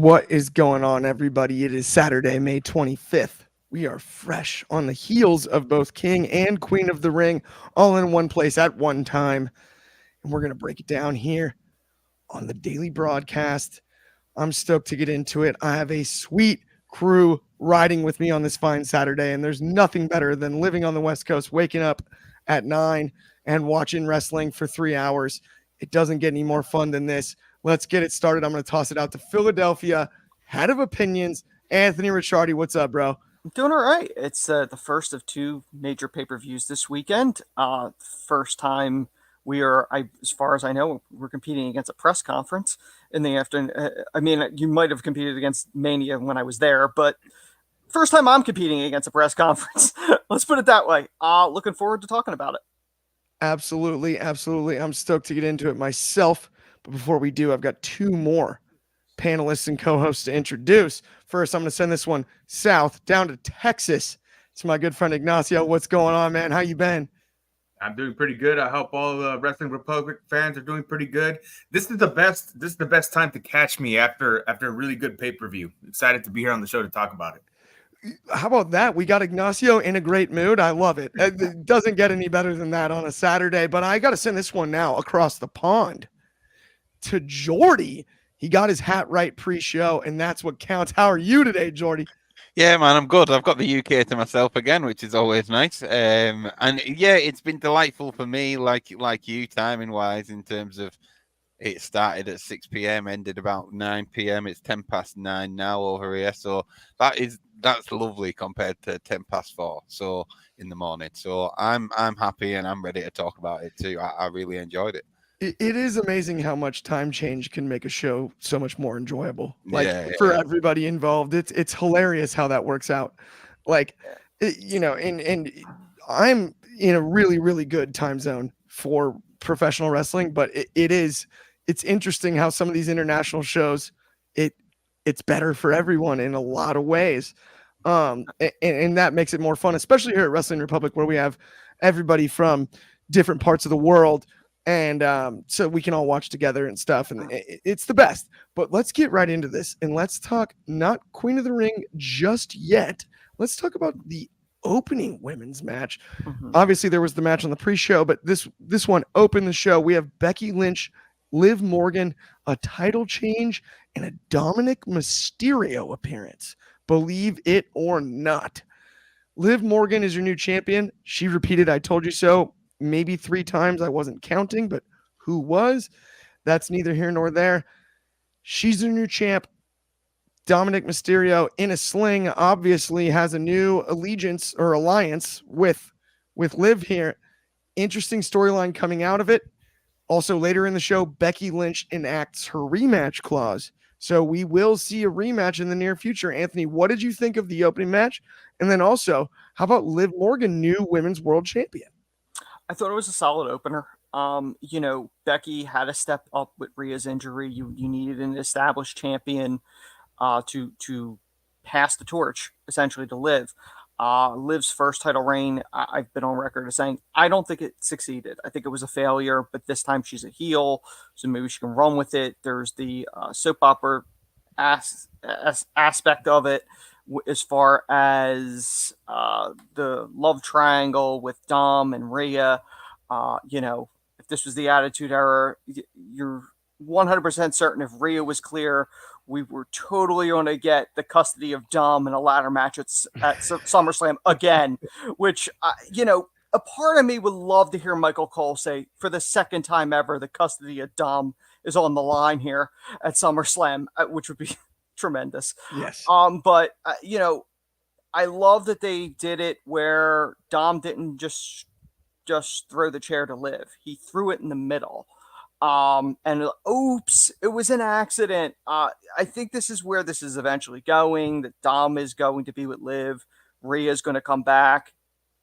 What is going on, everybody? It is Saturday, May 25th. We are fresh on the heels of both King and Queen of the Ring, all in one place at one time. And we're going to break it down here on the daily broadcast. I'm stoked to get into it. I have a sweet crew riding with me on this fine Saturday, and there's nothing better than living on the West Coast, waking up at 9 and watching wrestling for 3 hours. It doesn't get any more fun than this. Let's get it started. I'm going to toss it out to Philadelphia, head of opinions, Anthony Ricciardi. What's up, bro? I'm doing all right. It's the first of two major pay-per-views this weekend. First time as far as I know, we're competing against a press conference in the afternoon. I mean, you might have competed against Mania when I was there, but first time I'm competing against a press conference. Let's put it that way. Looking forward to talking about it. Absolutely. I'm stoked to get into it myself. But before we do, I've got two more panelists and co-hosts to introduce. First, I'm going to send this one south down to Texas. It's my good friend Ignacio. What's going on, man? How you been? I'm doing pretty good. I hope all the Wrestling Republic fans are doing pretty good. This is the best time to catch me after a really good pay-per-view. Excited to be here on the show to talk about it. How about that? We got Ignacio in a great mood. I love it. It doesn't get any better than that on a Saturday, but I got to send this one now across the pond to Jordy. He got his hat right pre-show, and that's what counts. How are you today, Jordy? Yeah, man, I'm good. I've got the UK to myself again, which is always nice. And yeah, it's been delightful for me, like you, timing-wise, in terms of it started at 6 p.m., ended about 9 p.m. It's 10 past 9 now over here, so that's lovely compared to 10 past 4 so in the morning. So I'm happy and I'm ready to talk about it too. I really enjoyed it. It is amazing how much time change can make a show so much more enjoyable. Like for everybody involved, it's hilarious how that works out. Like, and I'm in a really, really good time zone for professional wrestling, but it's interesting how some of these international shows, it's better for everyone in a lot of ways. And that makes it more fun, especially here at Wrestling Republic, where we have everybody from different parts of the world. And so we can all watch together and stuff. And it's the best. But let's get right into this. And let's talk not Queen of the Ring just yet. Let's talk about the opening women's match. Mm-hmm. Obviously, there was the match on the pre-show, but this one opened the show. We have Becky Lynch, Liv Morgan, a title change, and a Dominic Mysterio appearance. Believe it or not. Liv Morgan is your new champion. She repeated, "I told you so," maybe 3 times. I wasn't counting, but who was? That's neither here nor there. She's the new champ. Dominic Mysterio in a sling obviously has a new allegiance or alliance with Liv here. Interesting storyline coming out of it. Also later in the show, Becky Lynch enacts her rematch clause. So we will see a rematch in the near future. Anthony, what did you think of the opening match? And then also, how about Liv Morgan, new women's world champion? I thought it was a solid opener. Becky had to step up with Rhea's injury. You needed an established champion to pass the torch, essentially, to Liv. Liv's first title reign, I've been on record as saying, I don't think it succeeded. I think it was a failure, but this time she's a heel, so maybe she can run with it. There's the soap opera aspect of it, as far as the love triangle with Dom and Rhea. If this was the Attitude Era, you're 100% certain if Rhea was clear, we were totally going to get the custody of Dom in a ladder match at SummerSlam again, which, a part of me would love to hear Michael Cole say, for the second time ever, the custody of Dom is on the line here at SummerSlam, which would be tremendous. Yes. But I love that they did it where Dom didn't just throw the chair to Liv. He threw it in the middle. And oops, it was an accident. I think this is where this is eventually going, that Dom is going to be with Liv. Rhea is going to come back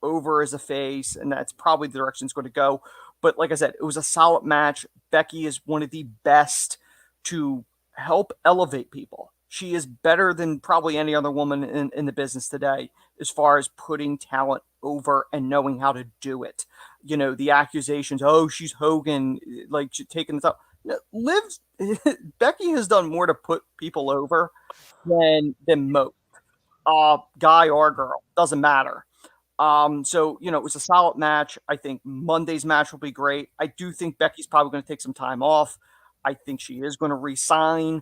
over as a face, and that's probably the direction it's going to go. But like I said, it was a solid match. Becky is one of the best to help elevate people. She is better than probably any other woman in the business today as far as putting talent over and knowing how to do it. The accusations, oh, she's Hogan, like taking this up. Liv, Becky has done more to put people over than most. Guy or girl, doesn't matter. So, it was a solid match. I think Monday's match will be great. I do think Becky's probably going to take some time off. I think she is going to resign.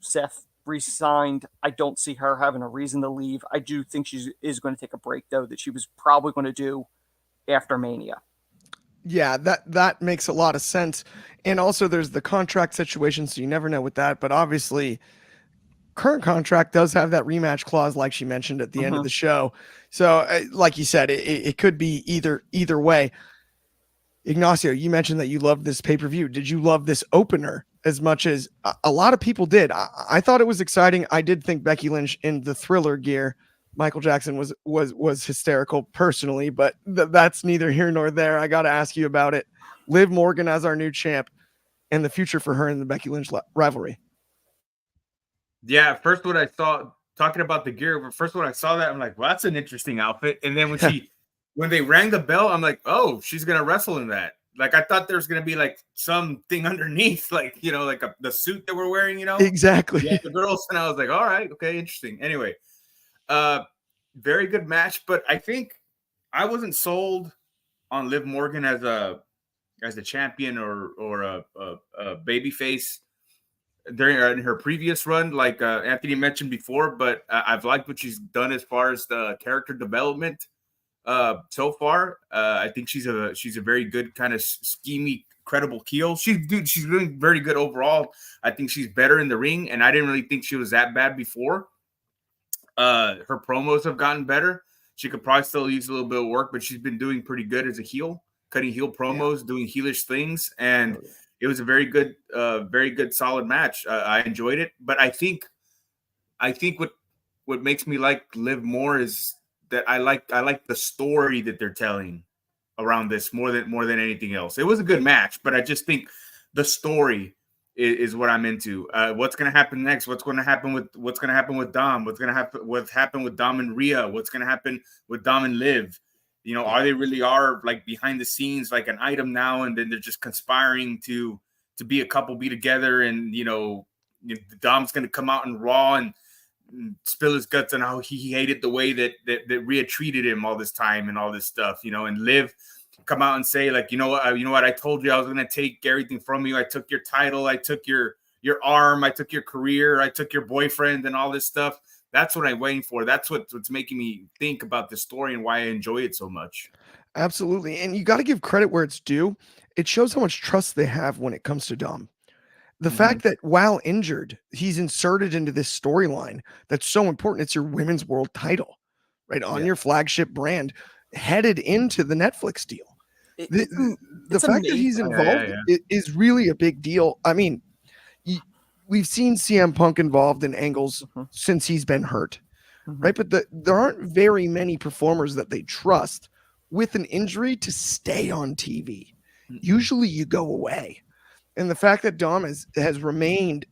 Seth resigned. I don't see her having a reason to leave. I do think she is going to take a break, though, that she was probably going to do after Mania. Yeah, that makes a lot of sense. And also there's the contract situation, so you never know with that. But obviously, current contract does have that rematch clause, like she mentioned at the end of the show. So, like you said, it could be either way. Ignacio, you mentioned that you loved this pay-per-view. Did you love this opener as much as a lot of people did? I thought it was exciting. I did think Becky Lynch in the Thriller gear, Michael Jackson was hysterical personally, but that's neither here nor there. I got to ask you about it. Liv Morgan as our new champ and the future for her in the Becky Lynch rivalry. Yeah, first when I saw talking about the gear, but first when I saw that, I'm like, well, that's an interesting outfit. And then when they rang the bell, I'm like, oh, she's gonna wrestle in that. Like I thought there was gonna be like something underneath, like the suit that we're wearing, Exactly. Yeah, the girls, and I was like, all right, okay, interesting. Anyway, very good match, but I think I wasn't sold on Liv Morgan as a champion or a baby face during her previous run, like Anthony mentioned before, but I've liked what she's done as far as the character development so far. I think she's a very good kind of schemy, credible heel. She's doing very good overall. I think she's better in the ring, and I didn't really think she was that bad before. Her promos have gotten better. She could probably still use a little bit of work, but she's been doing pretty good as a heel, cutting heel promos, doing heelish things, and it was a very good, solid match. I enjoyed it, but I think what makes me like Liv more is that I like the story that they're telling around this more than anything else. It was a good match, but I just think the story is what I'm into. What's going to happen next? What's going to happen with Dom? What's happened with Dom and Rhea? What's going to happen with Dom and Liv? Are they really like behind the scenes, like an item now, and then they're just conspiring to be a couple, be together, and Dom's going to come out in Raw and spill his guts on how he hated the way that Rhea treated him all this time and all this stuff, and Liv come out and say, like, you know what, I told you I was going to take everything from you. I took your title, I took your arm, I took your career, I took your boyfriend and all this stuff. That's what I'm waiting for. That's what's making me think about the story and why I enjoy it so much. Absolutely. And you got to give credit where it's due. It shows how much trust they have when it comes to Dom. The fact that while injured, he's inserted into this storyline that's so important. It's your women's world title, right? On your flagship brand, headed into the Netflix deal. The fact that he's involved is really a big deal. I mean, we've seen CM Punk involved in angles since he's been hurt, right? But there aren't very many performers that they trust with an injury to stay on TV. Usually you go away. And the fact that Dom has remained,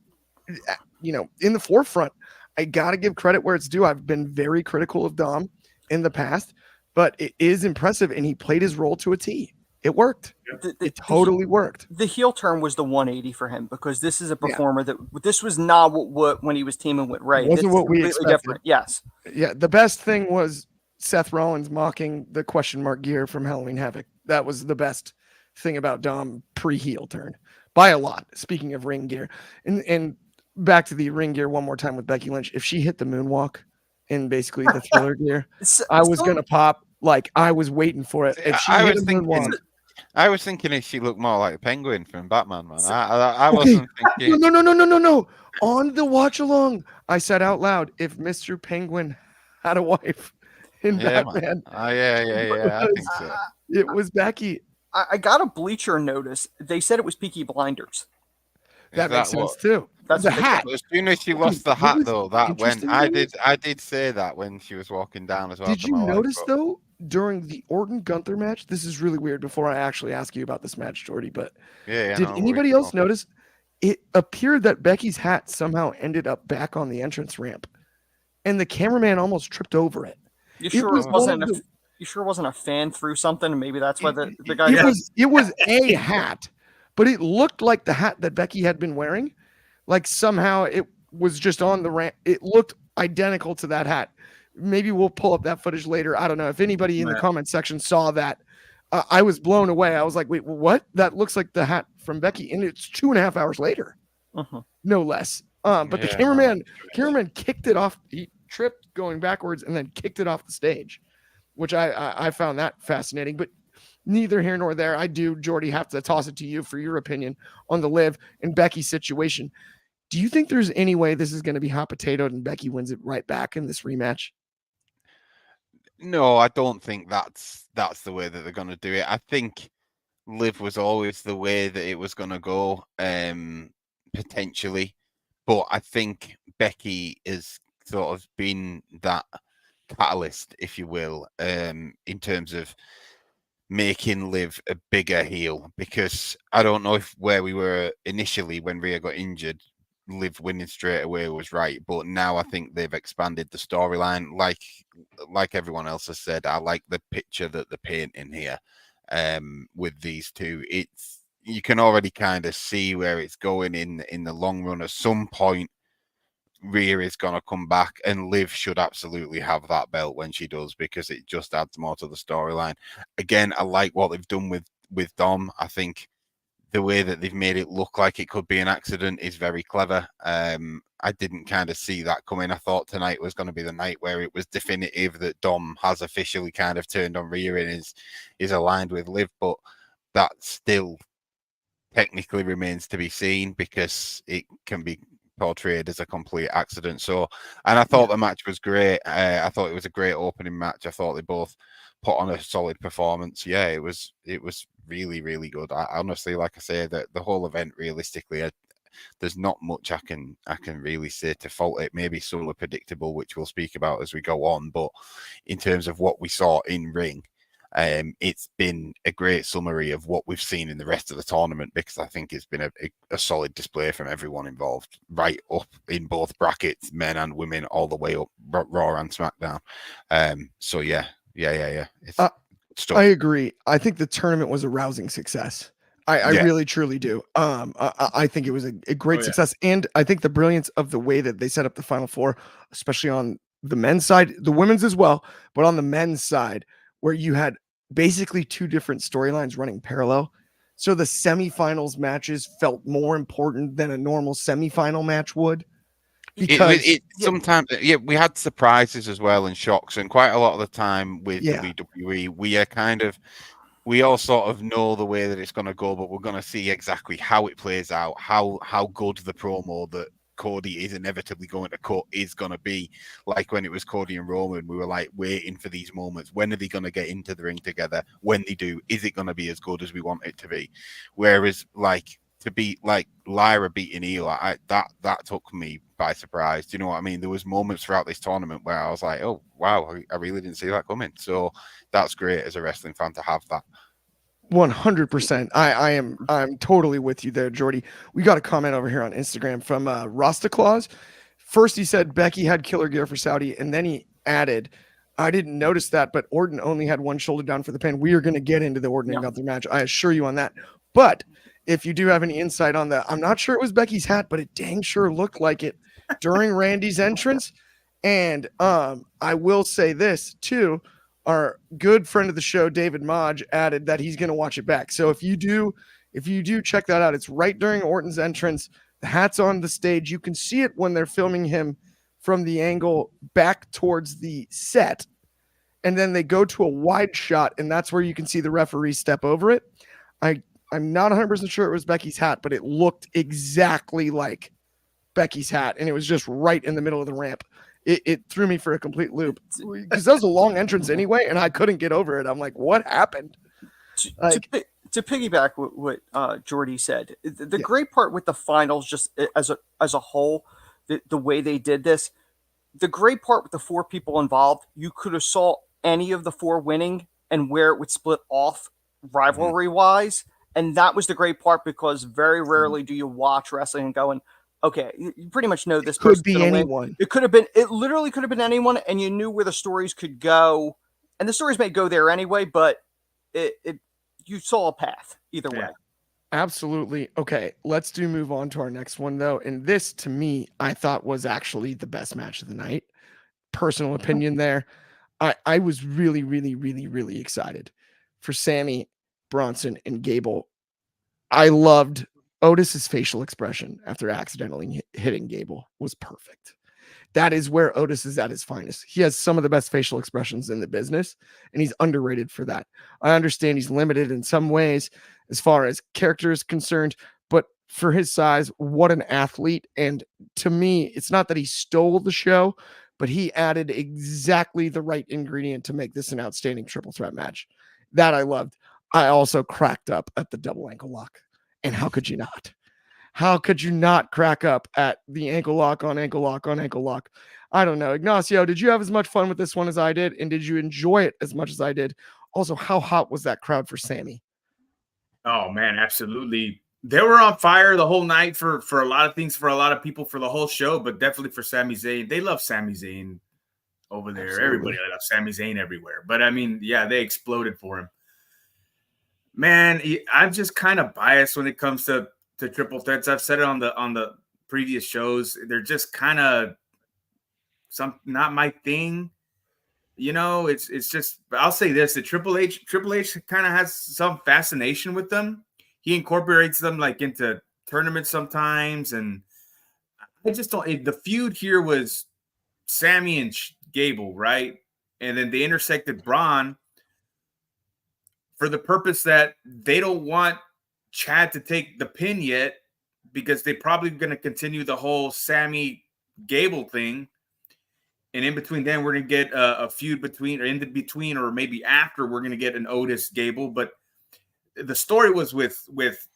in the forefront, I got to give credit where it's due. I've been very critical of Dom in the past, but it is impressive, and he played his role to a T. It worked. It totally worked. The heel turn was the 180 for him, because this is a performer that this was not what when he was teaming with Ray. It wasn't what we expected. Different. Yes. Yeah. The best thing was Seth Rollins mocking the question mark gear from Halloween Havoc. That was the best thing about Dom pre-heel turn by a lot. Speaking of ring gear, and back to the ring gear one more time with Becky Lynch. If she hit the moonwalk in basically the Thriller gear, I was going to pop. Like, I was waiting for it. If she hit the moonwalk. I was thinking if she looked more like a penguin from Batman, man. I wasn't thinking. No. On the watch along, I said out loud, if Mr. Penguin had a wife in Batman. I think so. It was Becky. I got a Bleacher notice. They said it was Peaky Blinders. That makes sense too. That's the hat. As soon as she lost the hat, though, that went. I did say that when she was walking down as well. Did you notice though, during the Orton Gunther match? This is really weird. Before I actually ask you about this match, Jordy, but did anybody else notice? It appeared that Becky's hat somehow ended up back on the entrance ramp, and the cameraman almost tripped over it. You sure it wasn't a fan threw something, and maybe that's why the guy. It was a hat, but it looked like the hat that Becky had been wearing. Like somehow it was just on the ramp. It looked identical to that hat. Maybe we'll pull up that footage later. I don't know if anybody in the comment section saw that. I was blown away. I was like, wait, what? That looks like the hat from Becky. And it's 2.5 hours later, no less. But the cameraman kicked it off. He tripped going backwards and then kicked it off the stage, which I found that fascinating. But neither here nor there. I do, Jordy, have to toss it to you for your opinion on the Liv and Becky situation. Do you think there's any way this is going to be hot potatoed and Becky wins it right back in this rematch? No, I don't think that's the way that they're going to do it. I think Liv was always the way that it was going to go, potentially. But I think Becky has sort of been that catalyst, if you will, in terms of making Liv a bigger heel. Because I don't know if where we were initially when Rhea got injured, Liv winning straight away was right, but now I think they've expanded the storyline. Like everyone else has said, I like the picture that they're painting here with these two. You can already kind of see where it's going in the long run. At some point, Rhea is going to come back, and Liv should absolutely have that belt when she does, because it just adds more to the storyline. Again, I like what they've done with Dom. I think the way that they've made it look like it could be an accident is very clever. I didn't kind of see that coming. I thought tonight was going to be the night where it was definitive that Dom has officially kind of turned on Rhea and is aligned with Liv, but that still technically remains to be seen because it can be portrayed as a complete accident. So, and I thought the match was great. I thought it was a great opening match. I thought they both put on a solid performance. Yeah, it was really, really good. I honestly, like I say, that the whole event, realistically, there's not much I can really say to fault it. Maybe some are predictable, which we'll speak about as we go on. But in terms of what we saw in ring, it's been a great summary of what we've seen in the rest of the tournament, because I think it's been a solid display from everyone involved, right up in both brackets, men and women, all the way up Raw and SmackDown. So yeah. I agree. I think the tournament was a rousing success. I really, truly do. I think it was a great success. And I think the brilliance of the way that they set up the Final Four, especially on the men's side, the women's as well, but on the men's side, where you had basically two different storylines running parallel. So the semifinals matches felt more important than a normal semifinal match would. Because sometimes we had surprises as well and shocks, and quite a lot of the time with WWE, we all sort of know the way that it's going to go, but we're going to see exactly how it plays out, how good the promo that Cody is inevitably going to cut is going to be. Like when it was Cody and Roman, we were like waiting for these moments. When are they going to get into the ring together? When they do, is it going to be as good as we want it to be? Whereas to beat like Lyra beating Io, that took me by surprise. Do you know what I mean? There was moments throughout this tournament where I was like, oh wow, I really didn't see that coming. So that's great as a wrestling fan to have that. 100%. I'm totally with you there, Jordy. We got a comment over here on Instagram from Rasta Claus. First he said Becky had killer gear for Saudi, and then he added, I didn't notice that, but Orton only had one shoulder down for the pin. We are going to get into the Orton and Gunther match, I assure you on that. But if you do have any insight on that, I'm not sure it was Becky's hat, but it dang sure looked like it during Randy's entrance. And I will say this too. Our good friend of the show, David Modge, added that he's going to watch it back. So if you do check that out, it's right during Orton's entrance. The hat's on the stage. You can see it when they're filming him from the angle back towards the set. And then they go to a wide shot, and that's where you can see the referee step over it. I'm not 100% sure it was Becky's hat, but it looked exactly like Becky's hat, and it was just right in the middle of the ramp. It threw me for a complete loop because that was a long entrance anyway, and I couldn't get over it. I'm like, what happened? To piggyback what Jordy said, the great part with the finals, just as a whole, the way they did this, the great part with the four people involved, you could have saw any of the four winning and where it would split off rivalry-wise, and that was the great part, because very rarely do you watch wrestling and going, okay, you pretty much know this could be anyone. Win. It literally could have been anyone, and you knew where the stories could go, and the stories may go there anyway, but you saw a path either way. Absolutely. Okay, let's move on to our next one though. And this to me, I thought was actually the best match of the night. Personal opinion there. I was really, really, really, really excited for Sammy, Bronson, and Gable. I loved Otis's facial expression after accidentally hitting Gable was perfect. That is where Otis is at his finest. He has some of the best facial expressions in the business, and he's underrated for that. I understand he's limited in some ways as far as character is concerned, but for his size, what an athlete. And to me, it's not that he stole the show, but he added exactly the right ingredient to make this an outstanding triple threat match. That I loved. I also cracked up at the double ankle lock. And how could you not? How could you not crack up at the ankle lock on ankle lock on ankle lock? I don't know. Ignacio, did you have as much fun with this one as I did? And did you enjoy it as much as I did? Also, how hot was that crowd for Sammy? Oh, man, absolutely. They were on fire the whole night for a lot of things, for a lot of people, for the whole show, but definitely for Sami Zayn. They love Sami Zayn over there. Absolutely. Everybody loves Sami Zayn everywhere. But, I mean, yeah, they exploded for him. Man, I'm just kind of biased when it comes to triple threats. I've said it on the previous shows. They're just kind of not my thing. You know, it's just, I'll say this, the Triple H kind of has some fascination with them. He incorporates them like into tournaments sometimes. And I just don't, the feud here was Sammy and Gable, right? And then they intersected Braun for the purpose that they don't want Chad to take the pin yet, because they're probably going to continue the whole Sammy Gable thing. And in between then, we're going to get a feud between, or in the between, or maybe after, we're going to get an Otis Gable. But the story was with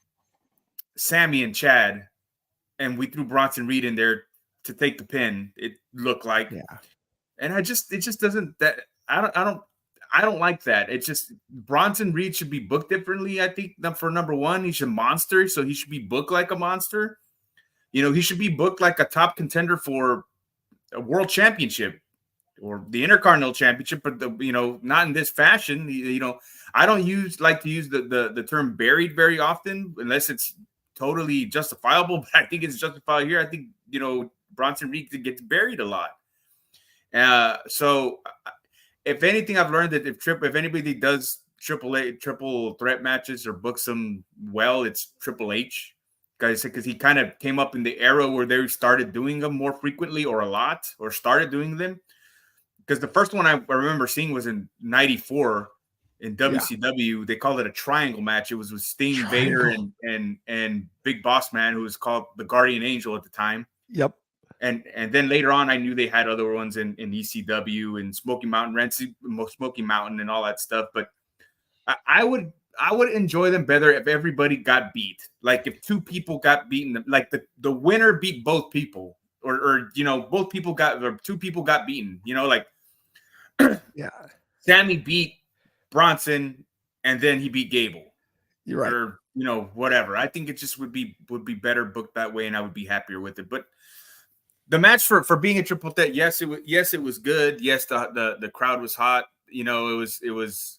Sammy and Chad, and we threw Bronson Reed in there to take the pin. It looked like, yeah. And it just doesn't, that I don't like that. It's just, Bronson Reed should be booked differently. I think for number one, he's a monster, so he should be booked like a monster. You know, he should be booked like a top contender for a world championship or the Intercontinental Championship, but not in this fashion. You know, I don't like to use the term buried very often unless it's totally justifiable. But I think it's justified here. I think Bronson Reed gets buried a lot. So if anything, I've learned that if anybody does triple threat matches or books them well, it's Triple H. Because he kind of came up in the era where they started doing them more frequently or a lot, or started doing them. Because the first one I remember seeing was in '94 in WCW. Yeah. They called it a triangle match. It was with Sting, Vader, and Big Boss Man, who was called the Guardian Angel at the time. Yep. And then later on, I knew they had other ones in ECW and Smoky Mountain, Smoky Mountain, and all that stuff. But I would enjoy them better if everybody got beat. Like if two people got beaten, like the winner beat both people, or both people got, or two people got beaten. Like yeah, Sammy beat Bronson and then he beat Gable. You're right. Or whatever. I think it just would be better booked that way, and I would be happier with it. But the match for being a triple threat, yes, it was good. Yes, the crowd was hot. It was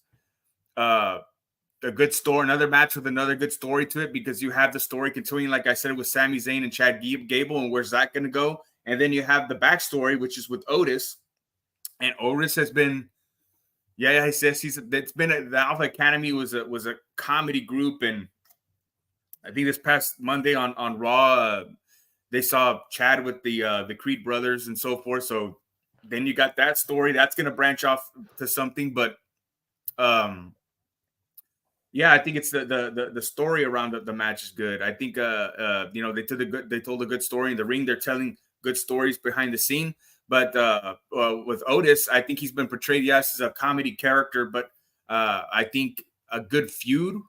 a good story, another match with another good story to it, because you have the story continuing, like I said, with Sami Zayn and Chad Gable, and where's that going to go? And then you have the backstory, which is with Otis, and Otis has been, he says the Alpha Academy was a comedy group, and I think this past Monday on Raw, they saw Chad with the Creed brothers and so forth. So then you got that story that's going to branch off to something, but yeah, I think it's the story around the match is good. I think they told a good story in the ring. They're telling good stories behind the scene. But with Otis, I think he's been portrayed as a comedy character. But I think a good feud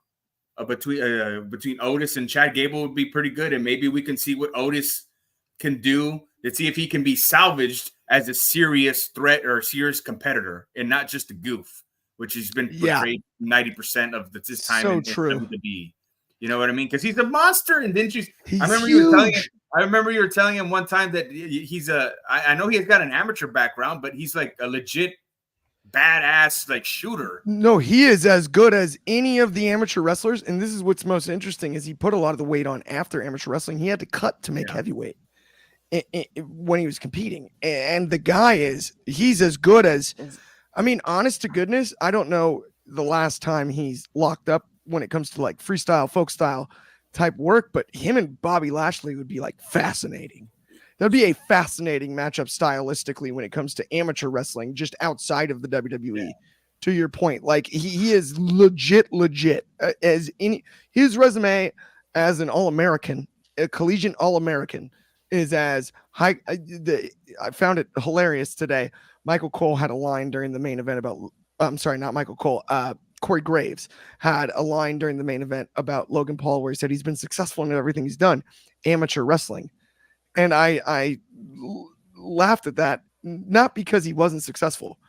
between Otis and Chad Gable would be pretty good, and maybe we can see what Otis can do to see if he can be salvaged as a serious threat or a serious competitor, and not just a goof, which has been portrayed 90% of this time so in true. WWE. You know what I mean? Because he's a monster, and then I remember you were telling him one time that he's I know he's got an amateur background, but he's like a legit badass like shooter. No, he is as good as any of the amateur wrestlers. And this is what's most interesting is he put a lot of the weight on after amateur wrestling. He had to cut to make heavyweight when he was competing. And the guy he's as good as, I mean, honest to goodness, I don't know the last time he's locked up when it comes to like freestyle, folk style type work, but him and Bobby Lashley would be like fascinating. That'd be a fascinating matchup stylistically when it comes to amateur wrestling, just outside of the WWE. Yeah. To your point, like he is legit as any, his resume as an All-American, a collegiate All-American is as high. I found it hilarious today. Michael Cole had a line during the main event about, I'm sorry, not Michael Cole, Corey Graves had a line during the main event about Logan Paul where he said he's been successful in everything he's done, amateur wrestling. And I laughed at that, not because he wasn't successful.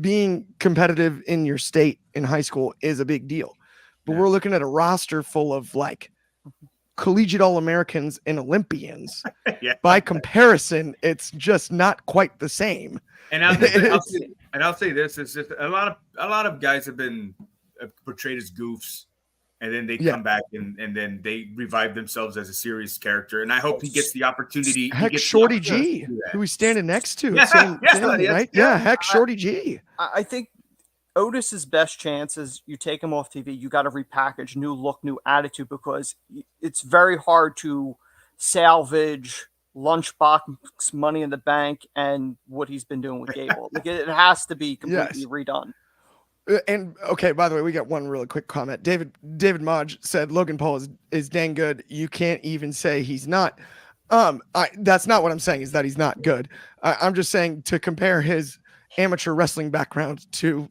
Being competitive in your state in high school is a big deal. But we're looking at a roster full of like collegiate All-Americans and Olympians. By comparison, it's just not quite the same. And I'll say this: it's just a lot of guys have been portrayed as goofs, and then they come back and then they revive themselves as a serious character. And I hope he gets the opportunity. Heck, Shorty G, who he's standing next to. Right? Yeah, heck, Shorty G. I think Otis's best chance is you take him off TV. You got to repackage, new look, new attitude, because it's very hard to salvage Lunchbox, Money in the Bank, and what he's been doing with Gable. Like it has to be completely redone. And okay, by the way, we got one really quick comment. David Modge said Logan Paul is dang good. You can't even say he's not. That's not what I'm saying, is that he's not good. I'm just saying to compare his amateur wrestling background to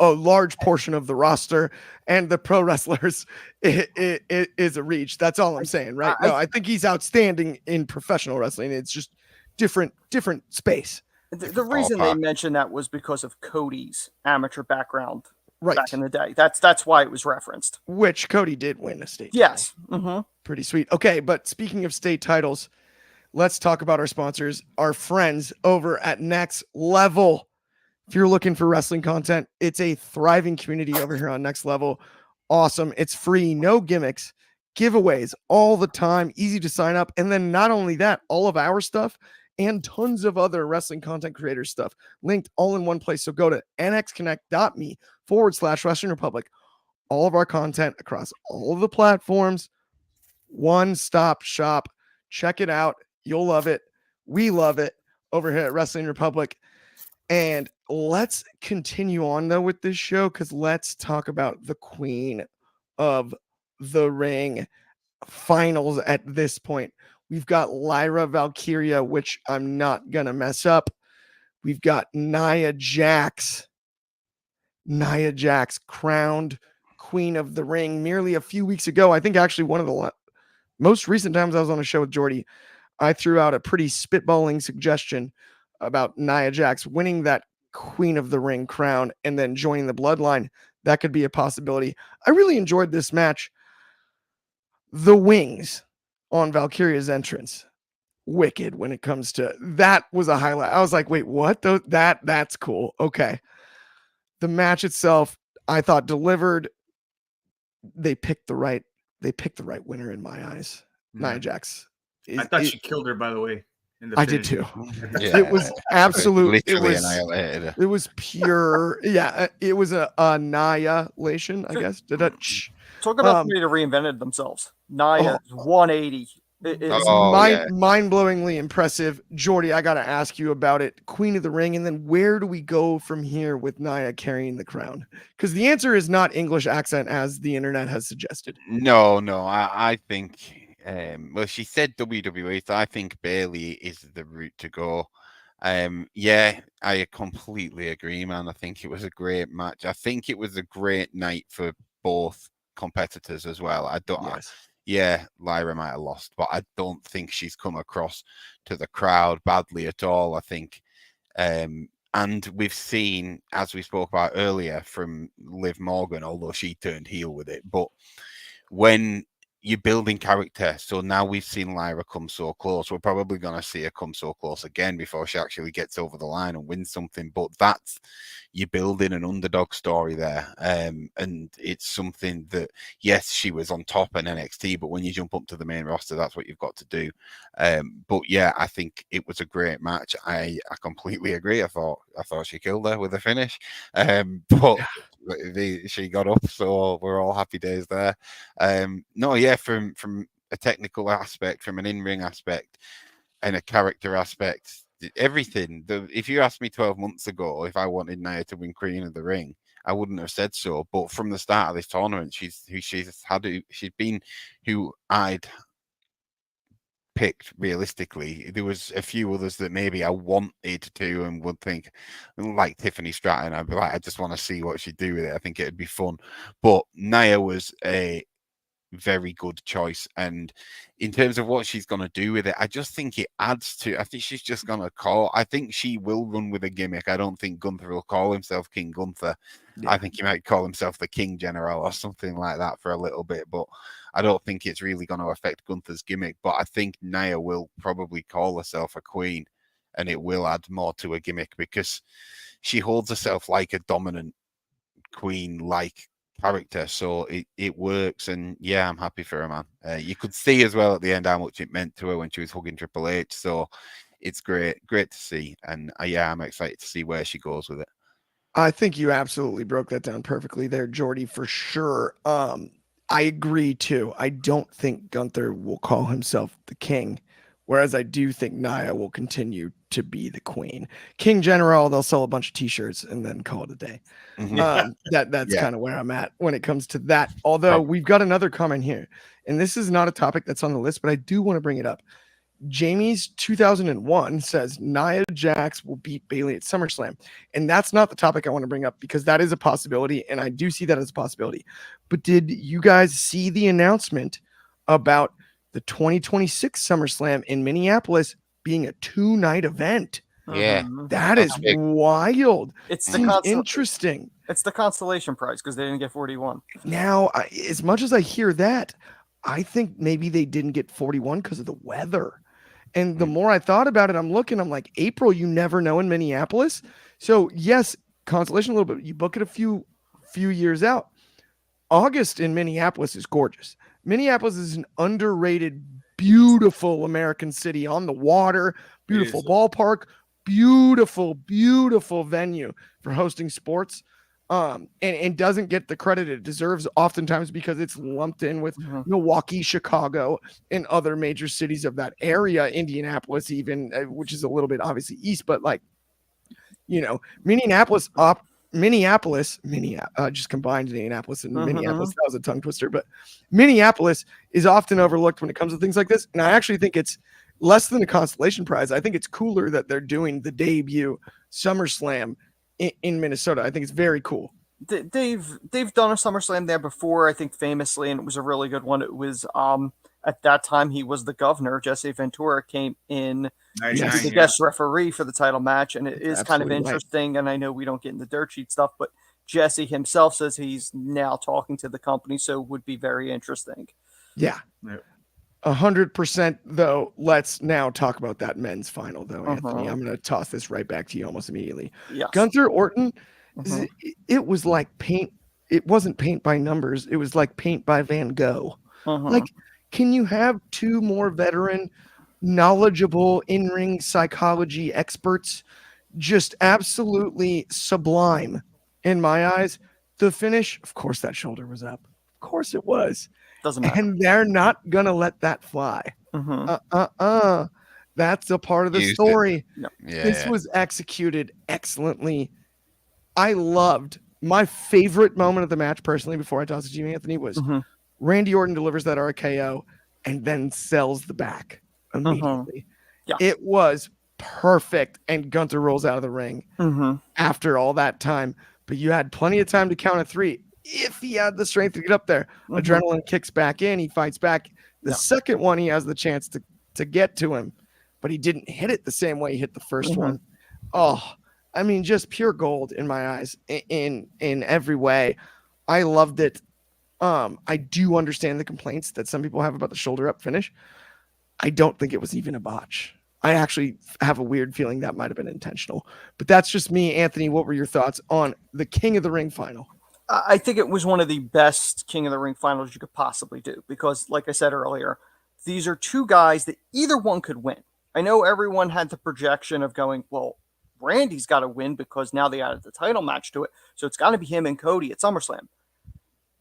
a large portion of the roster and the pro wrestlers it is a reach. That's all I'm saying, right? No, I think he's outstanding in professional wrestling. It's just different space. The reason they mentioned that was because of Cody's amateur background back in the day. That's why it was referenced. Which Cody did win a state title. Mm-hmm. Pretty sweet. Okay, but speaking of state titles, let's talk about our sponsors, our friends over at Next Level. If you're looking for wrestling content, it's a thriving community over here on Next Level. Awesome. It's free, no gimmicks, giveaways all the time, easy to sign up. And then not only that, all of our stuff and tons of other wrestling content creator stuff linked all in one place. So go to nxconnect.me/Wrestling Republic. All of our content across all of the platforms, one-stop shop. Check it out. You'll love it. We love it over here at Wrestling Republic. And let's continue on, though, with this show, because let's talk about the Queen of the Ring finals at this point. We've got Lyra Valkyria, which I'm not going to mess up. We've got Nia Jax. Nia Jax crowned Queen of the Ring merely a few weeks ago. I think actually one of the most recent times I was on a show with Jordy, I threw out a pretty spitballing suggestion about Nia Jax winning that Queen of the Ring crown and then joining the bloodline. That could be a possibility. I really enjoyed this match. The wings on Valkyria's entrance, wicked when it comes to that, was a highlight. I was like, wait, what? That's cool. Okay. The match itself, I thought delivered. They picked the right winner in my eyes. Nia Jax. I thought she killed her, by the way. I did too. Yeah, it was absolute. It was pure. Yeah, it was a annihilation, I guess. Talk about somebody that reinvented themselves. Nia 180. It's mind-blowingly impressive. Jordy, I got to ask you about it. Queen of the Ring, and then where do we go from here with Nia carrying the crown? Because the answer is not English accent, as the internet has suggested. No, I think. Well, she said WWE, so I think Bayley is the route to go. Yeah, I completely agree, man. I think it was a great match. I think it was a great night for both competitors as well. Lyra might have lost, but I don't think she's come across to the crowd badly at all. I think, and we've seen, as we spoke about earlier, from Liv Morgan, although she turned heel with it, but when you're building character. So now we've seen Lyra come so close. We're probably going to see her come so close again before she actually gets over the line and wins something. But that's, you're building an underdog story there. And it's something that, yes, she was on top in NXT, but when you jump up to the main roster, that's what you've got to do. But yeah, I think it was a great match. I completely agree. I thought she killed her with a finish. But she got up, so we're all happy days there. No, yeah, from a technical aspect, from an in-ring aspect, and a character aspect, everything. If you asked me 12 months ago if I wanted Nia to win Queen of the Ring, I wouldn't have said so. But from the start of this tournament, she's been who I'd picked realistically. There was a few others that maybe I wanted to and would think, like Tiffany Stratton. I'd be like, I just want to see what she'd do with it. I think it'd be fun. But Nia was a very good choice, and in terms of what she's going to do with it, I just think it adds to. I think she's just going to I think she will run with a gimmick. I don't think Gunther will call himself King Gunther. Yeah. I think he might call himself the King General or something like that for a little bit, but I don't think it's really going to affect Gunther's gimmick. But I think Nia will probably call herself a queen, and it will add more to a gimmick because she holds herself like a dominant queen, like character, so it works. And yeah, I'm happy for her, man. You could see as well at the end how much it meant to her when she was hugging Triple H, so it's great to see. And yeah, I'm excited to see where she goes with it. I think you absolutely broke that down perfectly there, Jordy, for sure. I agree too. I don't think Gunther will call himself the king, whereas I do think Nia will continue to be the queen. King General, they'll sell a bunch of t-shirts and then call it a day. That's kind of where I'm at when it comes to that. Although we've got another comment here, and this is not a topic that's on the list, but I do want to bring it up. Jamie's 2001 says Nia Jax will beat Bayley at SummerSlam. And that's not the topic I want to bring up because that is a possibility. And I do see that as a possibility. But did you guys see the announcement about the 2026 SummerSlam in Minneapolis being a 2-night event? Yeah, that is wild. It's interesting. It's the consolation prize because they didn't get 41. Now, as much as I hear that, I think maybe they didn't get 41 because of the weather. And the more I thought about it, I'm like, April, you never know in Minneapolis. So yes, consolation a little bit. You book it a few years out. August in Minneapolis is gorgeous. Minneapolis is an underrated, beautiful American city on the water, beautiful ballpark, beautiful venue for hosting sports. And doesn't get the credit it deserves oftentimes because it's lumped in with Milwaukee, Chicago, and other major cities of that area, Indianapolis even, which is a little bit obviously east, but like, Minneapolis, just combined Indianapolis and Minneapolis. That was a tongue twister, but Minneapolis is often overlooked when it comes to things like this. And I actually think it's less than a consolation prize. I think it's cooler that they're doing the debut SummerSlam in Minnesota. I think it's very cool. They've done a SummerSlam there before, I think famously, and it was a really good one. It was at that time he was the governor. Jesse Ventura came in as the guest referee for the title match, and it is kind of interesting. Right. And I know we don't get into dirt sheet stuff, but Jesse himself says he's now talking to the company, so it would be very interesting. Yeah. 100%, though. Let's now talk about that men's final, though, Anthony. I'm going to toss this right back to you almost immediately. Yes. Gunther Orton, it was like paint. It wasn't paint by numbers. It was like paint by Van Gogh. Like, can you have two more veteran, knowledgeable in-ring psychology experts? Just absolutely sublime in my eyes. The finish, of course, that shoulder was up. Of course it was. Doesn't matter. And they're not going to let that fly. That's a part of the story. No. This was executed excellently. I loved my favorite moment of the match, personally, before I toss it to you, Anthony, was Randy Orton delivers that RKO and then sells the back immediately. Yeah. It was perfect. And Gunther rolls out of the ring after all that time. But you had plenty of time to count a 3. If he had the strength to get up there. Adrenaline kicks back in. He fights back. The second one, he has the chance to get to him. But he didn't hit it the same way he hit the first one. Oh, I mean, just pure gold in my eyes in every way. I loved it. I do understand the complaints that some people have about the shoulder up finish. I don't think it was even a botch. I actually have a weird feeling that might have been intentional, but that's just me. Anthony, what were your thoughts on the King of the Ring final? I think it was one of the best King of the Ring finals you could possibly do because, like I said earlier, these are two guys that either one could win. I know everyone had the projection of going, well, Randy's got to win because now they added the title match to it, so it's got to be him and Cody at SummerSlam.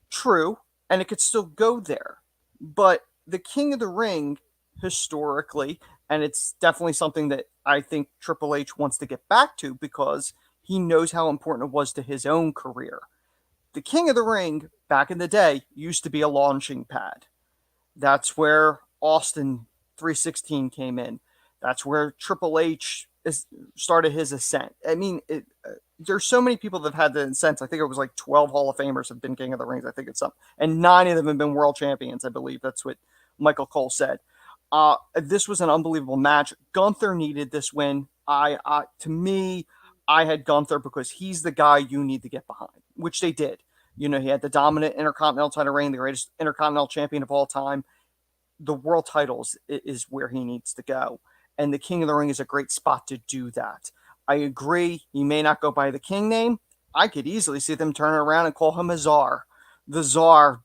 True, and it could still go there. But the King of the Ring, historically, and it's definitely something that I think Triple H wants to get back to because he knows how important it was to his own career. The King of the Ring, back in the day, used to be a launching pad. That's where Austin 316 came in. That's where Triple H started his ascent. I mean, there's so many people that have had the ascent. I think it was like 12 Hall of Famers have been King of the Rings. I think it's something. And 9 of them have been world champions, I believe. That's what Michael Cole said. This was an unbelievable match. Gunther needed this win. To me, I had Gunther because he's the guy you need to get behind, which they did. You know, he had the dominant Intercontinental title reign, the greatest Intercontinental champion of all time. The world titles is where he needs to go. And the King of the Ring is a great spot to do that. I agree. He may not go by the King name. I could easily see them turn around and call him a Czar. The Czar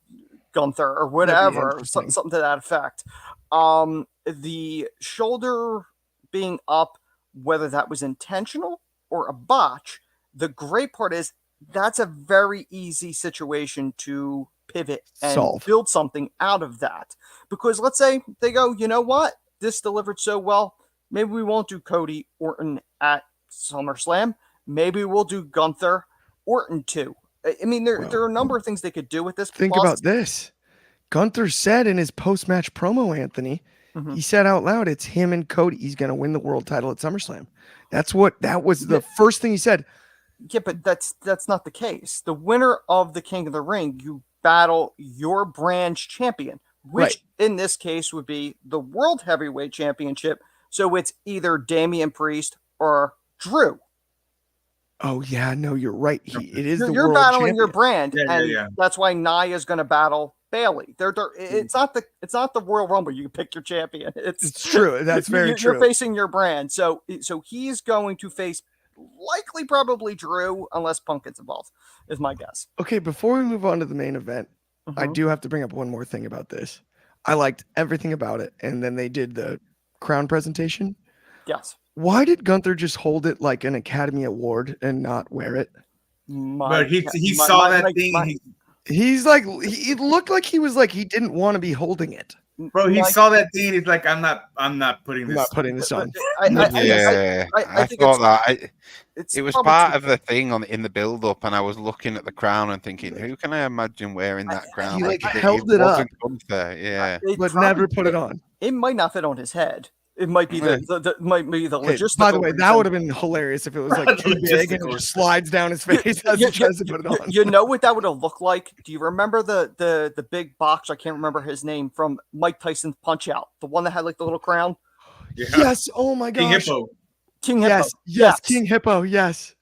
Gunther or whatever, something to that effect. The shoulder being up, whether that was intentional or a botch, the great part is that's a very easy situation to pivot and build something out of that. Because let's say they go, you know what? This delivered so well. Maybe we won't do Cody Orton at SummerSlam. Maybe we'll do Gunther Orton too. I mean, there are a number of things they could do with this. Think about this. Gunther said in his post-match promo, Anthony, he said out loud, it's him and Cody. He's going to win the world title at SummerSlam. That was the first thing he said. Yeah, but that's not the case. The winner of the King of the Ring, you battle your brand's champion, which in this case would be the World Heavyweight Championship. So it's either Damian Priest or Drew. Oh yeah, no, you're right. You're battling your brand, that's why Nia is going to battle Bailey. It's not the Royal Rumble. You can pick your champion. It's true. That's very true. You're facing your brand, so he's going to face likely probably Drew unless Punk gets involved. Is my guess. Okay, before we move on to the main event, I do have to bring up one more thing about this. I liked everything about it, and then they did the crown presentation. Yes. Why did Gunther just hold it like an Academy Award and not wear it? But he saw that thing. He looked like he was like he didn't want to be holding it. Bro, he saw that thing. He's like, I'm not putting this on. I thought that it was part of the thing in the build up, and I was looking at the crown and thinking, who can I imagine wearing that crown? He held it up, but never put it on. It might not fit on his head. It might be the logistical. By the way, that would have been hilarious if it was like too big and it just slides down his face as he tries to put it on. You know what that would have looked like? Do you remember the big box? I can't remember his name from Mike Tyson's Punch Out, the one that had like the little crown. Yeah. Yes. Oh my gosh. King Hippo. Yes. King Hippo. Yes.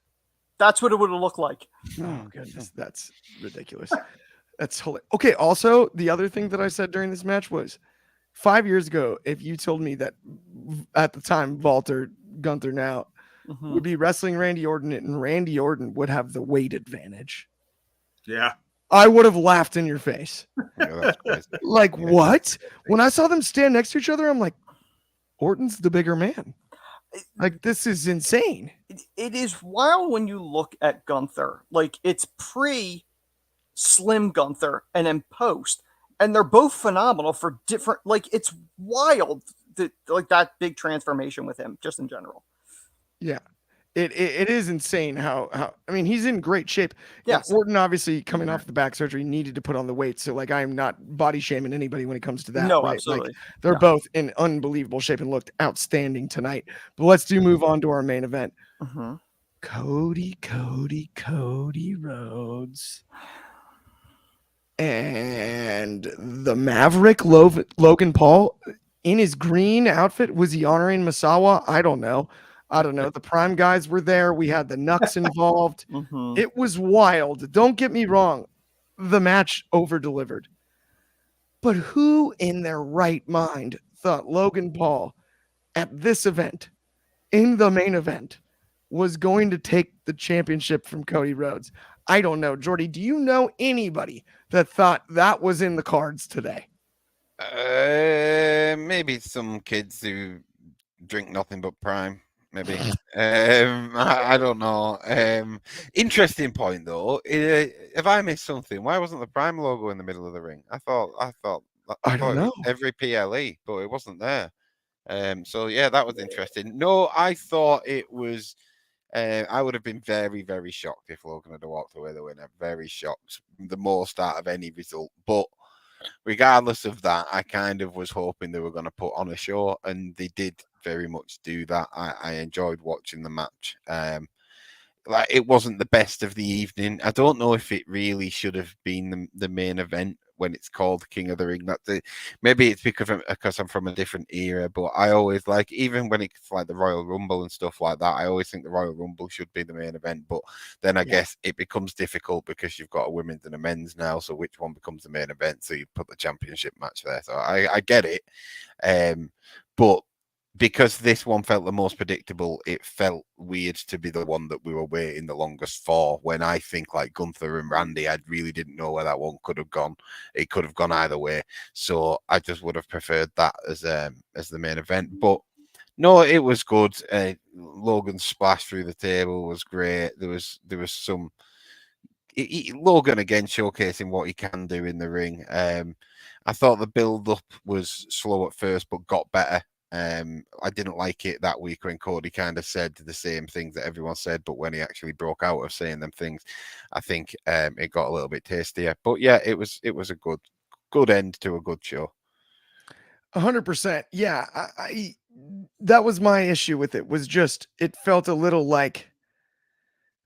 That's what it would have looked like. Oh goodness, that's ridiculous. That's hilarious. Okay. Also, the other thing that I said during this match was, 5 years ago, if you told me that at the time Gunther now would be wrestling Randy Orton and Randy Orton would have the weight advantage, I would have laughed in your face. Like, what? When I saw them stand next to each other, I'm like, Orton's the bigger man. Like, this is insane. It is wild when you look at Gunther. Like, it's pre-Slim Gunther and then post. And they're both phenomenal for different, like, it's wild, that big transformation with him, just in general. Yeah, it is insane how I mean, he's in great shape. Yes. Orton, obviously, coming off the back surgery, needed to put on the weight. So, like, I'm not body shaming anybody when it comes to that. No, right? absolutely. Like, they're both in unbelievable shape and looked outstanding tonight. But let's move on to our main event. Cody Rhodes. And the Maverick Logan Paul in his green outfit. Was he honoring Misawa? I don't know. The Prime guys were there. We had the Knucks involved. It was wild. Don't get me wrong. the match over-delivered. But who in their right mind thought Logan Paul at this event, in the main event, was going to take the championship from Cody Rhodes? I don't know. Jordy, do you know anybody that thought that was in the cards today? Maybe some kids who drink nothing but Prime. Maybe. I don't know. Interesting point though. Have I missed something? Why wasn't the Prime logo in the middle of the ring? I thought I don't it was know. every PLE, but it wasn't there. So yeah, that was interesting. No, I thought it was. I would have been very, very shocked if Logan had walked away the winner. Very shocked, the most out of any result. But regardless of that, I kind of was hoping they were going to put on a show, and they did very much do that. I enjoyed watching the match. Like, it wasn't the best of the evening. I don't know if it really should have been the main event when it's called King of the Ring. Maybe it's because I'm from a different era, but I always like, even when it's like the Royal Rumble and stuff like that, I always think the Royal Rumble should be the main event. But then I guess it becomes difficult because you've got a women's and a men's now. So which one becomes the main event? So you put the championship match there. So I get it. But because this one felt the most predictable, it felt weird to be the one that we were waiting the longest for, when I think like Gunther and Randy, I really didn't know where that one could have gone. It could have gone either way. So I just would have preferred that as the main event. But no, it was good. Logan's splash through the table was great. There was some Logan again showcasing what he can do in the ring. I thought the build up was slow at first, but got better. I didn't like it that week when Cody kind of said the same things that everyone said, but when he actually broke out of saying them things, I think it got a little bit tastier. But yeah, it was a good end to a good show. 100%. Yeah, I that was my issue with it, was just it felt a little like,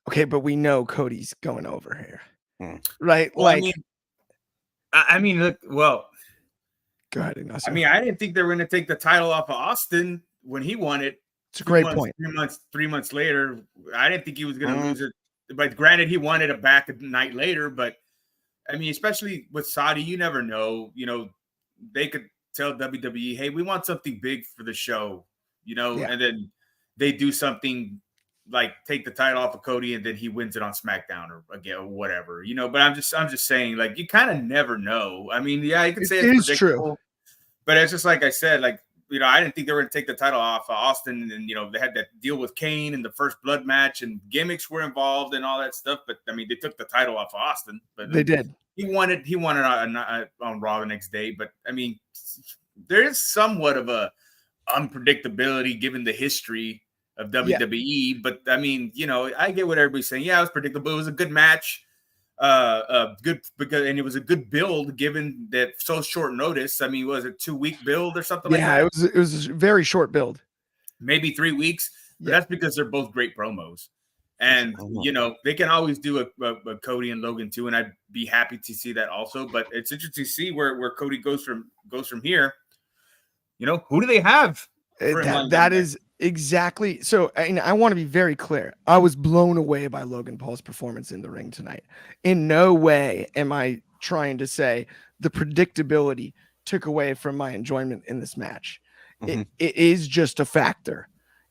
okay, but we know Cody's going over here, right? Well, like, I mean, look, well. Go ahead, Ignacio. I mean, I didn't think they were going to take the title off of Austin when he won it. It's a great point. 3 months later, I didn't think he was going to lose it. But granted, he won it back a night later. But I mean, especially with Saudi, you never know. You know, they could tell WWE, "Hey, we want something big for the show," and then they do something like take the title off of Cody, and then he wins it on SmackDown or again or whatever, But I'm just saying, like, you kind of never know. I mean, yeah, you can say it's true, but it's just like I said, like, I didn't think they were going to take the title off of Austin, and they had that deal with Kane and the first blood match, and gimmicks were involved and all that stuff. But I mean, they took the title off of Austin, but they did. He won it on Raw the next day. But I mean, there is somewhat of a unpredictability given the history of WWE, but I mean, I get what everybody's saying. Yeah, it was predictable. It was a good match, good because, and it was a good build given that so short notice. I mean, was it 2-week build or something like that? Yeah, it was a very short build, maybe 3 weeks. But that's because they're both great promos, and they can always do a Cody and Logan too, and I'd be happy to see that also. But it's interesting to see where Cody goes from here. Who do they have? That is exactly so. I want to be very clear. I was blown away by Logan Paul's performance in the ring tonight. In no way am I trying to say the predictability took away from my enjoyment in this match. It is just a factor,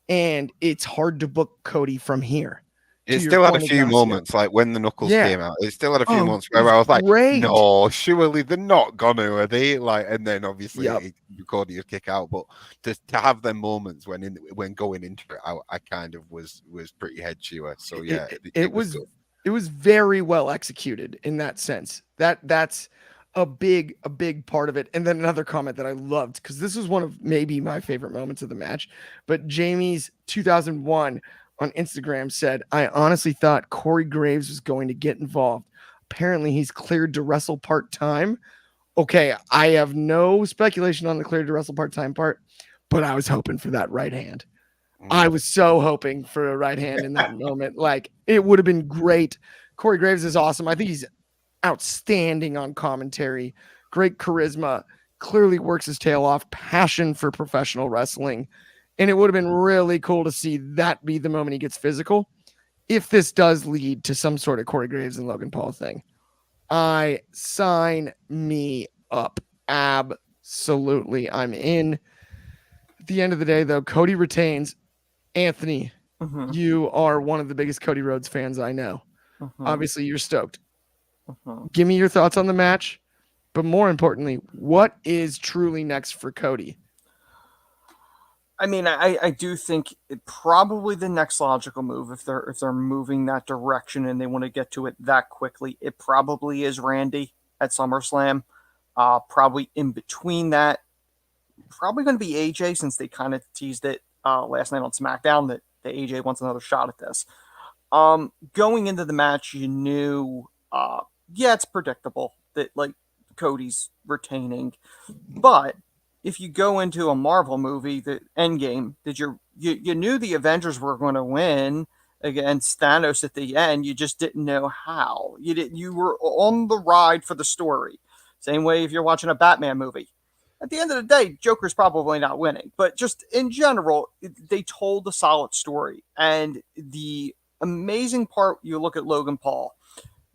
and it's hard to book Cody from here. It still had a few moments, like when the Knuckles came out. It still had a few moments where I was like, "No, surely they're not gonna, are they?" Like, and then obviously Cody will kick out. But to have them moments when going into it, I kind of was pretty head chewer. So yeah, it was very well executed in that sense. That's a big part of it. And then another comment that I loved, because this was one of maybe my favorite moments of the match. But Jamie's 2001 on Instagram said, "I honestly thought Corey Graves was going to get involved. Apparently he's cleared to wrestle part-time." Okay, I have no speculation on the cleared to wrestle part-time part, but I was hoping for that right hand. I was so hoping for a right hand in that moment. Like, it would have been great. Corey Graves is awesome. I think he's outstanding on commentary. Great charisma. Clearly works his tail off. Passion for professional wrestling. And it would have been really cool to see that be the moment he gets physical. If this does lead to some sort of Corey Graves and Logan Paul thing, Sign me up. Absolutely. I'm in. At the end of the day, though, Cody retains. Anthony, Mhm. you are one of the biggest Cody Rhodes fans I know. Mhm. Obviously, you're stoked. Mhm. Give me your thoughts on the match, but more importantly, what is truly next for Cody? I mean, I do think probably the next logical move, if they're moving that direction and they want to get to it that quickly, it probably is Randy at SummerSlam. Probably in between that, probably going to be AJ, since they kind of teased it last night on SmackDown that the AJ wants another shot at this. Going into the match, you knew, yeah, it's predictable that like Cody's retaining, but if you go into a Marvel movie, the Endgame, you knew the Avengers were going to win against Thanos at the end. You just didn't know how. You were on the ride for the story. Same way if you're watching a Batman movie. At the end of the day, Joker's probably not winning, but just in general, they told a solid story. And the amazing part, you look at Logan Paul,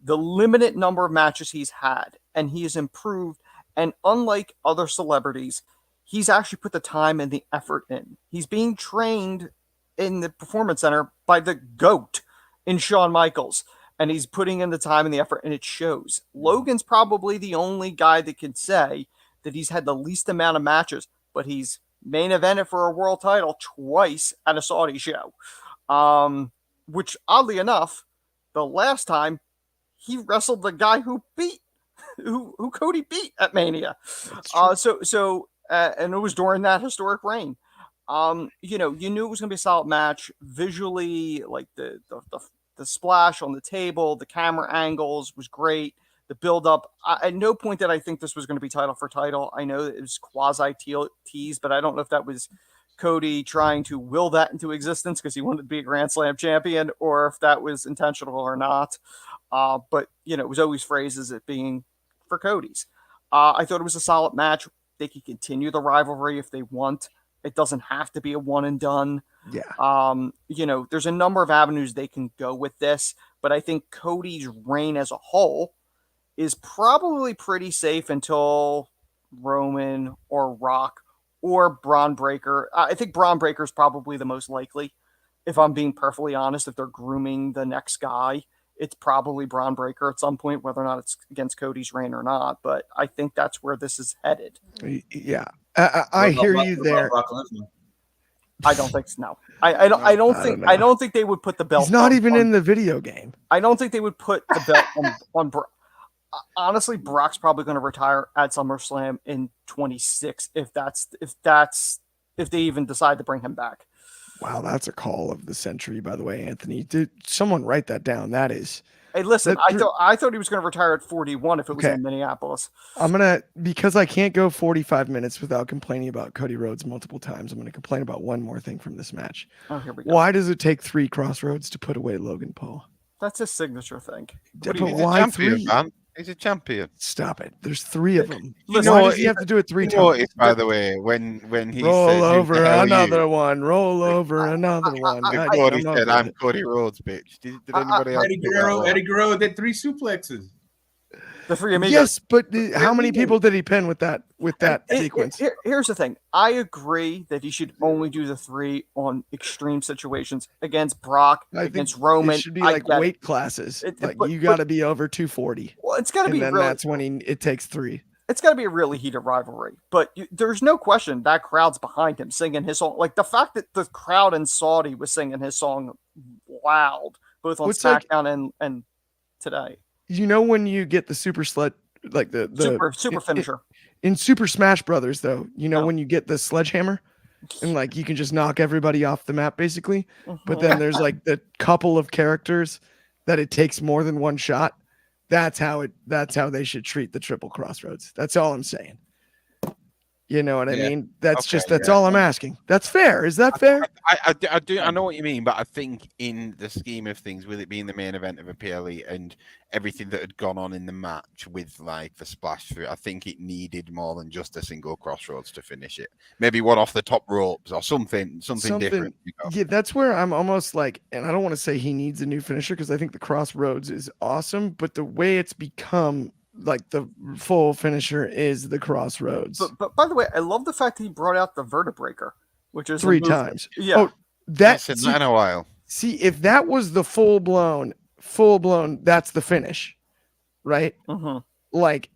the limited number of matches he's had, and he has improved. And unlike other celebrities, he's actually put the time and the effort in. He's being trained in the performance center by the GOAT in Shawn Michaels, and he's putting in the time and the effort, and it shows. Logan's probably the only guy that can say that he's had the least amount of matches, but he's main evented for a world title twice at a Saudi show. Which oddly enough, the last time he wrestled the guy who Cody beat at Mania. And it was during that historic reign. You knew it was going to be a solid match visually, like the splash on the table, the camera angles was great. The build up. At no point did I think this was going to be title for title. I know it was quasi tease, but I don't know if that was Cody trying to will that into existence because he wanted to be a Grand Slam champion, or if that was intentional or not. But it was always phrased as it being for Cody's. I thought it was a solid match. They could continue the rivalry if they want. It doesn't have to be a one and done. Yeah. There's a number of avenues they can go with this, but I think Cody's reign as a whole is probably pretty safe until Roman or Rock or Braun Breaker. I think Braun Breaker is probably the most likely, if I'm being perfectly honest. If they're grooming the next guy, it's probably Braun Breaker at some point, whether or not it's against Cody's reign or not. But I think that's where this is headed. Yeah, I hear you there. I don't think so. No, I don't think they would put the belt. He's not even in the video game. I don't think they would put the belt on Brock. Honestly, Brock's probably going to retire at SummerSlam in 26 if they even decide to bring him back. Wow, that's a call of the century, by the way, Anthony. Did someone write that down? That is. Hey, listen, I thought he was going to retire at 41 if it was in Minneapolis. Because I can't go 45 minutes without complaining about Cody Rhodes multiple times, I'm going to complain about one more thing from this match. Oh, here we go. Why does it take 3 Crossroads to put away Logan Paul? That's his signature thing. But why 3? He's a champion. Stop it. There's 3 of them. Listen, why does he have to do it 3 times? By the way, when he roll said, over another one, roll over another one. Cody said, "I'm Cody Rhodes, bitch." Did anybody else? Eddie Guerrero did 3 suplexes. The 3 amigos. Yes, but how many people did he pin with that sequence? Here's the thing. I agree that he should only do the 3 on extreme situations against Brock, against Roman. It should be like weight classes. You got to be over 240. Well, it's got to be. And then that's when it takes 3. It's got to be a really heated rivalry. But there's no question that crowd's behind him singing his song. Like the fact that the crowd in Saudi was singing his song loud, both on SmackDown and today. When you get the super sled, like the super finisher in Super Smash Brothers, though, when you get the sledgehammer and like you can just knock everybody off the map basically. But then there's like the couple of characters that it takes more than one shot. That's how they should treat the triple Crossroads. That's all I'm saying. You know what I Yeah. mean? That's Okay, that's yeah. all I'm asking. That's fair. Is that fair? I do. I know what you mean, but I think in the scheme of things, with it being the main event of a PLE and everything that had gone on in the match with like the splash through, I think it needed more than just a single crossroads to finish it. Maybe one off the top ropes or something different. You know? Yeah, that's where I'm almost like, and I don't want to say he needs a new finisher because I think the crossroads is awesome, but the way it's become like the full finisher is the crossroads. But by the way, I love the fact that he brought out the vertebreaker, which is 3 a move- times. Yeah. Oh, That's in a while. See, if that was the full blown, that's the finish, right? Mhm. Like,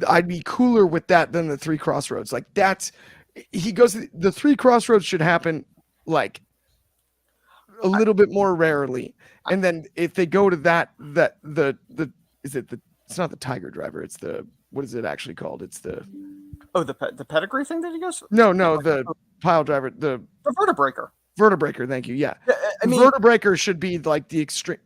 I'd be cooler with that than the 3 crossroads. Like, the 3 crossroads should happen like a little bit more rarely. And then if they go to it's not the Tiger Driver, it's what is it actually called? It's the the pedigree thing that he goes. No, the pile driver, the vertebreaker. Vertebreaker, thank you. Yeah. I mean, vertebreaker should be like the extreme,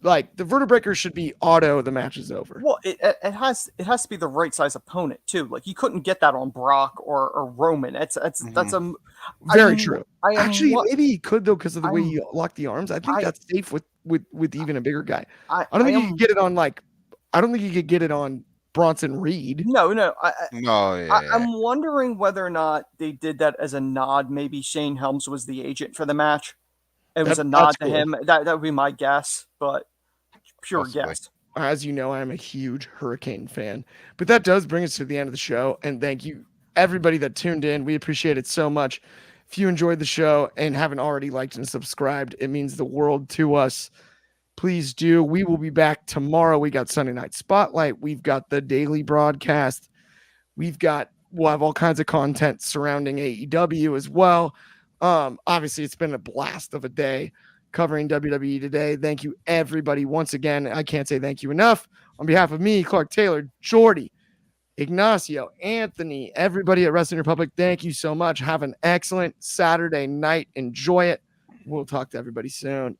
like the vertebreaker should be auto. The match is over. Well, it has to be the right size opponent too. Like you couldn't get that on Brock or Roman. That's a very true. Actually, maybe he could though because of the way you lock the arms. I think that's safe with even a bigger guy. I don't think you could get it on I don't think you could get it on Bronson Reed. No. Yeah. I'm wondering whether or not they did that as a nod. Maybe Shane Helms was the agent for the match. It was a nod to him. That would be my guess, but pure guess. As you know, I'm a huge Hurricane fan. But that does bring us to the end of the show. And thank you, everybody that tuned in. We appreciate it so much. If you enjoyed the show and haven't already liked and subscribed, it means the world to us. Please do. We will be back tomorrow. We got Sunday Night Spotlight. We've got the daily broadcast. We'll have all kinds of content surrounding AEW as well. Obviously, it's been a blast of a day covering WWE today. Thank you, everybody. Once again, I can't say thank you enough. On behalf of me, Clark Taylor, Jordy, Ignacio, Anthony, everybody at Wrestling Republic, thank you so much. Have an excellent Saturday night. Enjoy it. We'll talk to everybody soon.